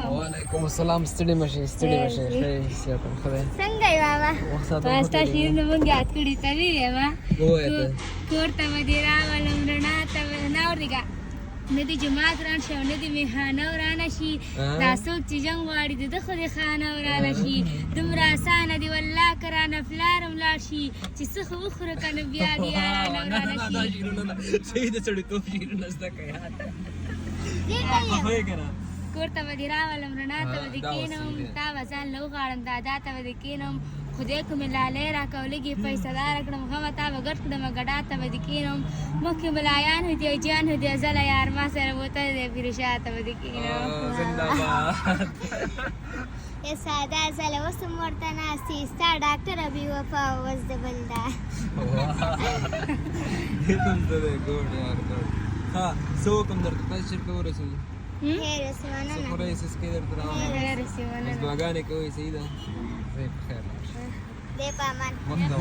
وعليكم السلام. ستړي مشي خیر سیاتم خدای څنګه یې بابا پاستا شیر نه مونږ یاد کړی تللی ما وایته کور ته مې راولم رڼا ته نه ورګه نه دي جماعت ران شي نه دي میخانه ورانه شي دا څوک چې جنګ غواړي د خو دې خانه ورانه شي دومره اسانه دی والله کرانه فلارم لاړ شي چې څه خو وخوره کنه بیا دې یارانه ورانه شي صحیح د سړی توپ شیرونه زده که یاد دې کور ته به دې راولم رڼا ته به دې کښېنم تا به ځان له وغواړم دادا ته به دې کښېنم خدای کومې لالی راکړه لږې پیسه داره کړم غمه تا به ګډ کړم ګډا ته به دې کښېنم مخکې ملایان هو دي جان هو دي زله یار ما سره بوتل دی پیرشا ته به دې کښېنم یا ساده زله اوس هم ورته ناستې ستا ډاکټره بې وفا اوس د بل ده ها څه وکړم درته تاسو چېرته ورسېږو خیر اوس مننه خورئ څښئ درته راوړم خیر اوسې مننه دعاګانې کوئ صحیح ده زه په خیر دی په امان وخت